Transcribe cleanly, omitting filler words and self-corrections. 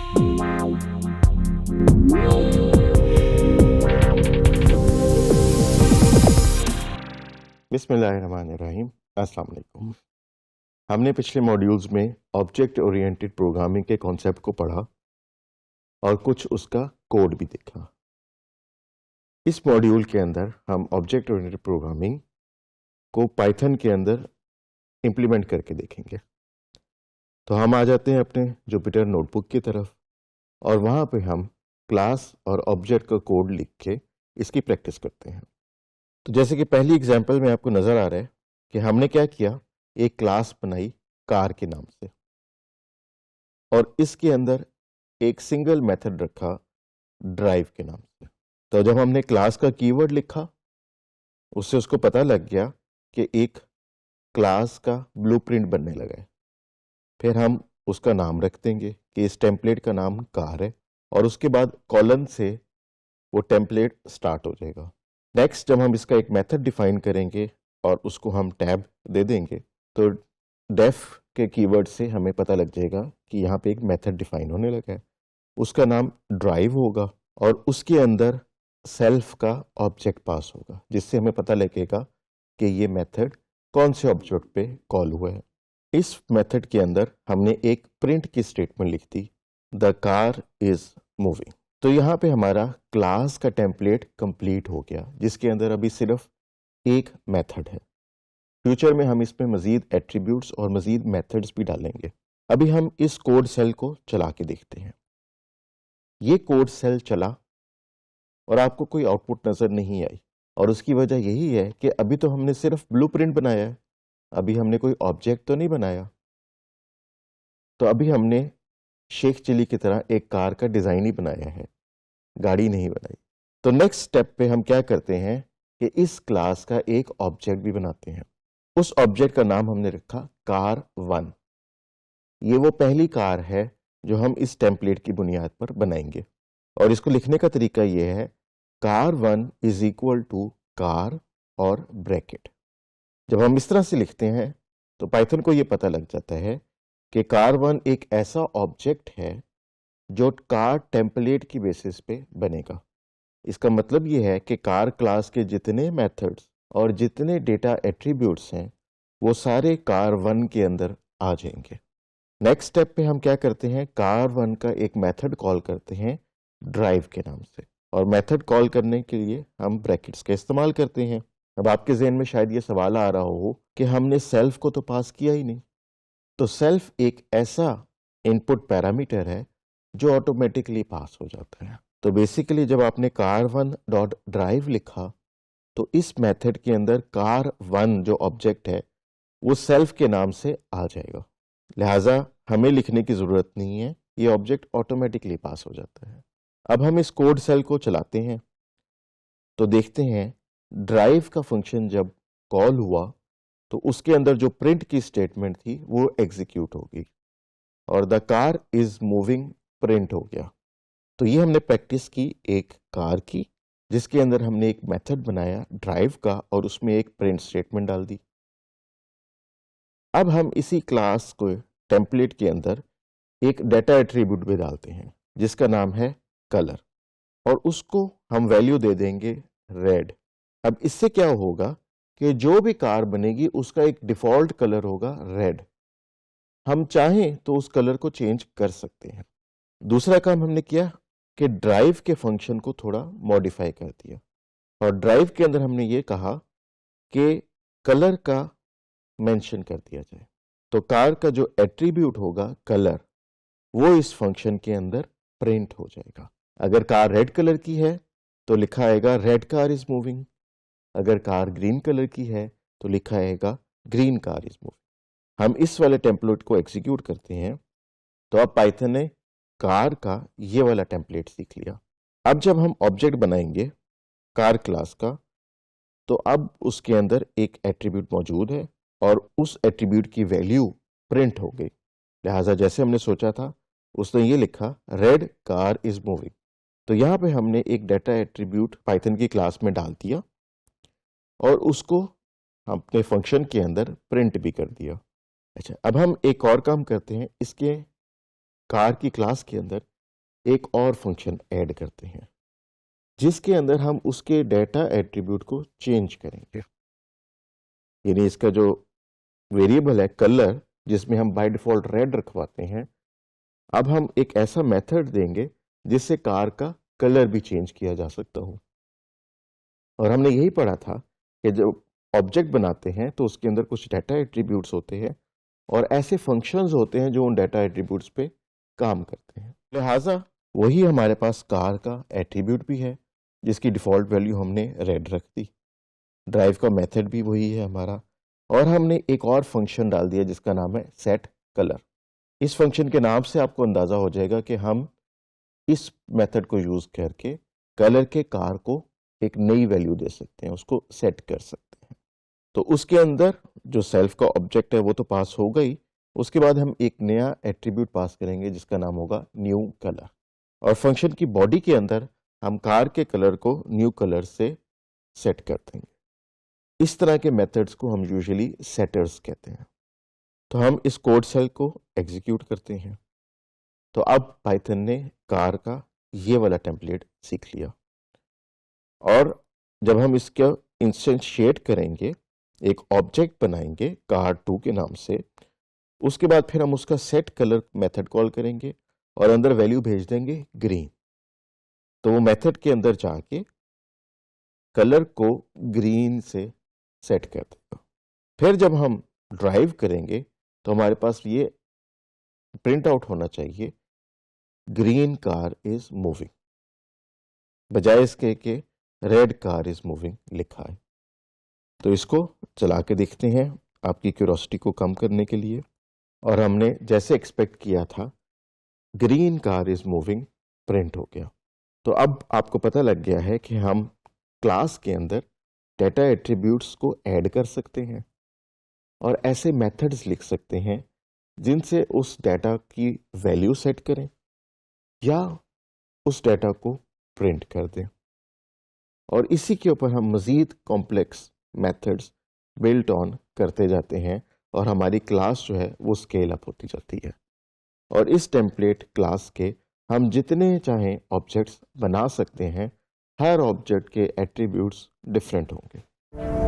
बिस्मिल्लाहिर्रहमानिर्रहीम। अस्सलाम वालेकुम। हमने पिछले मॉड्यूल्स में ऑब्जेक्ट ओरिएंटेड प्रोग्रामिंग के कॉन्सेप्ट को पढ़ा और कुछ उसका कोड भी देखा। इस मॉड्यूल के अंदर हम ऑब्जेक्ट ओरिएंटेड प्रोग्रामिंग को पाइथन के अंदर इम्प्लीमेंट करके देखेंगे। तो हम आ जाते हैं अपने जुपिटर नोटबुक की तरफ और वहाँ पे हम क्लास और ऑब्जेक्ट का कोड लिख के इसकी प्रैक्टिस करते हैं। तो जैसे कि पहली एग्जांपल में आपको नज़र आ रहा है कि हमने क्या किया, एक क्लास बनाई कार के नाम से और इसके अंदर एक सिंगल मेथड रखा ड्राइव के नाम से। तो जब हमने क्लास का कीवर्ड लिखा उससे उसको पता लग गया कि एक क्लास का ब्लूप्रिंट बनने लगा है। फिर हम उसका नाम रख देंगे कि इस टेम्पलेट का नाम कार है और उसके बाद कॉलन से वो टेम्पलेट स्टार्ट हो जाएगा। नेक्स्ट जब हम इसका एक मेथड डिफाइन करेंगे और उसको हम टैब दे देंगे तो डेफ के कीवर्ड से हमें पता लग जाएगा कि यहाँ पे एक मेथड डिफाइन होने लगा है। उसका नाम ड्राइव होगा और उसके अंदर सेल्फ का ऑब्जेक्ट पास होगा जिससे हमें पता लगेगा कि ये मेथड कौन से ऑब्जेक्ट पे कॉल हुआ है। इस मेथड के अंदर हमने एक प्रिंट की स्टेटमेंट लिख दी, द कार इज मूविंग। तो यहाँ पे हमारा क्लास का टेम्पलेट कंप्लीट हो गया जिसके अंदर अभी सिर्फ एक मेथड है। फ्यूचर में हम इसमें मजीद एट्रीब्यूट्स और मजीद मेथड्स भी डालेंगे। अभी हम इस कोड सेल को चला के देखते हैं। ये कोड सेल चला और आपको कोई आउटपुट नज़र नहीं आई और उसकी वजह यही है कि अभी तो हमने सिर्फ ब्लूप्रिंट बनाया है, अभी हमने कोई ऑब्जेक्ट तो नहीं बनाया। तो अभी हमने शेख चिली की तरह एक कार का डिज़ाइन ही बनाया है, गाड़ी नहीं बनाई। तो नेक्स्ट स्टेप पे हम क्या करते हैं कि इस क्लास का एक ऑब्जेक्ट भी बनाते हैं। उस ऑब्जेक्ट का नाम हमने रखा कार1। ये वो पहली कार है जो हम इस टेम्पलेट की बुनियाद पर बनाएंगे और इसको लिखने का तरीका ये है, कार1 इज इक्वल टू कार और ब्रैकेट। जब हम इस तरह से लिखते हैं तो पाइथन को ये पता लग जाता है कि कार1 एक ऐसा ऑब्जेक्ट है जो कार टेम्पलेट की बेसिस पे बनेगा। इसका मतलब ये है कि कार क्लास के जितने मेथड्स और जितने डेटा एट्रीब्यूट्स हैं वो सारे कार1 के अंदर आ जाएंगे। नेक्स्ट स्टेप पे हम क्या करते हैं, कार1 का एक मेथड कॉल करते हैं ड्राइव के नाम से और मेथड कॉल करने के लिए हम ब्रैकेट्स का इस्तेमाल करते हैं। अब आपके जहन में शायद ये सवाल आ रहा हो कि हमने सेल्फ को तो पास किया ही नहीं। तो सेल्फ एक ऐसा इनपुट पैरामीटर है जो ऑटोमेटिकली पास हो जाता है। तो बेसिकली जब आपने car1 डॉट ड्राइव लिखा तो इस मेथड के अंदर car1 जो ऑब्जेक्ट है वो सेल्फ के नाम से आ जाएगा, लिहाजा हमें लिखने की ज़रूरत नहीं है, ये ऑब्जेक्ट ऑटोमेटिकली पास हो जाता है। अब हम इस कोड सेल को चलाते हैं तो देखते हैं ड्राइव का फंक्शन जब कॉल हुआ तो उसके अंदर जो प्रिंट की स्टेटमेंट थी वो एग्जीक्यूट होगी और the car is moving print हो गया। तो ये हमने प्रैक्टिस की एक कार की जिसके अंदर हमने एक मेथड बनाया ड्राइव का और उसमें एक प्रिंट स्टेटमेंट डाल दी। अब हम इसी क्लास को टेम्पलेट के अंदर एक डेटा एट्रीब्यूट भी डालते हैं जिसका नाम है कलर और उसको हम वैल्यू दे देंगे रेड। अब इससे क्या होगा कि जो भी कार बनेगी उसका एक डिफ़ॉल्ट कलर होगा रेड। हम चाहें तो उस कलर को चेंज कर सकते हैं। दूसरा काम हमने किया कि ड्राइव के फंक्शन को थोड़ा मॉडिफाई कर दिया और ड्राइव के अंदर हमने ये कहा कि कलर का मेंशन कर दिया जाए। तो कार का जो एट्रीब्यूट होगा कलर वो इस फंक्शन के अंदर प्रिंट हो जाएगा। अगर कार रेड कलर की है तो लिखा आएगा रेड कार इज मूविंग, अगर कार ग्रीन कलर की है तो लिखा आएगा ग्रीन कार इज मूविंग। हम इस वाले टेम्पलेट को एग्जीक्यूट करते हैं तो अब पाइथन ने कार का ये वाला टेम्पलेट सीख लिया। अब जब हम ऑब्जेक्ट बनाएंगे कार क्लास का तो अब उसके अंदर एक एट्रीब्यूट मौजूद है और उस एट्रीब्यूट की वैल्यू प्रिंट हो गई। लिहाजा जैसे हमने सोचा था उसने ये लिखा रेड कार इज मूविंग। तो यहाँ पे हमने एक डेटा एट्रीब्यूट पाइथन की क्लास में डाल दिया और उसको अपने फंक्शन के अंदर प्रिंट भी कर दिया। अच्छा, अब हम एक और काम करते हैं, इसके कार की क्लास के अंदर एक और फंक्शन ऐड करते हैं जिसके अंदर हम उसके डेटा एट्रीब्यूट को चेंज करेंगे। यानी इसका जो वेरिएबल है कलर, जिसमें हम बाय डिफॉल्ट रेड रखवाते हैं, अब हम एक ऐसा मेथड देंगे जिससे कार का कलर भी चेंज किया जा सकता हो। और हमने यही पढ़ा था कि जब ऑब्जेक्ट बनाते हैं तो उसके अंदर कुछ डाटा एट्रीब्यूट्स होते हैं और ऐसे फंक्शंस होते हैं जो उन डाटा एट्रीब्यूट्स पे काम करते हैं। लिहाजा वही हमारे पास कार का एट्रीब्यूट भी है जिसकी डिफ़ॉल्ट वैल्यू हमने रेड रख दी। ड्राइव का मेथड भी वही है हमारा, और हमने एक और फंक्शन डाल दिया जिसका नाम है सेट कलर। इस फंक्शन के नाम से आपको अंदाज़ा हो जाएगा कि हम इस मेथड को यूज़ करके कलर के कार को एक नई वैल्यू दे सकते हैं, उसको सेट कर सकते हैं। तो उसके अंदर जो सेल्फ का ऑब्जेक्ट है वो तो पास होगा ही, उसके बाद हम एक नया एट्रीब्यूट पास करेंगे जिसका नाम होगा न्यू कलर। और फंक्शन की बॉडी के अंदर हम कार के कलर को न्यू कलर से सेट कर देंगे। इस तरह के मेथड्स को हम यूजुअली सेटर्स कहते हैं। तो हम इस कोड सेल को एग्जीक्यूट करते हैं। तो अब पाइथन ने कार का ये वाला टेम्पलेट सीख लिया, और जब हम इसका इंस्टेंशिएट करेंगे, एक ऑब्जेक्ट बनाएंगे car2 के नाम से, उसके बाद फिर हम उसका सेट कलर मेथड कॉल करेंगे और अंदर वैल्यू भेज देंगे ग्रीन। तो वो मेथड के अंदर जाके कलर को ग्रीन से सेट कर देगा। फिर जब हम ड्राइव करेंगे तो हमारे पास ये प्रिंट आउट होना चाहिए ग्रीन कार इज मूविंग, बजाय इसके कि रेड कार इज मूविंग लिखा है। तो इसको चला के देखते हैं आपकी क्यूरोसिटी को कम करने के लिए। और हमने जैसे एक्सपेक्ट किया था green car is moving print हो गया। तो अब आपको पता लग गया है कि हम क्लास के अंदर डेटा एट्रीब्यूट्स को ऐड कर सकते हैं और ऐसे मेथड्स लिख सकते हैं जिनसे उस डेटा की वैल्यू सेट करें या उस डेटा को प्रिंट कर दें। और इसी के ऊपर हम मज़ीद कॉम्प्लेक्स मेथड्स बिल्ट ऑन करते जाते हैं और हमारी क्लास जो है वो स्केल अप होती जाती है। और इस टेम्पलेट क्लास के हम जितने चाहें ऑब्जेक्ट्स बना सकते हैं। हर ऑब्जेक्ट के एट्रीब्यूट्स डिफरेंट होंगे।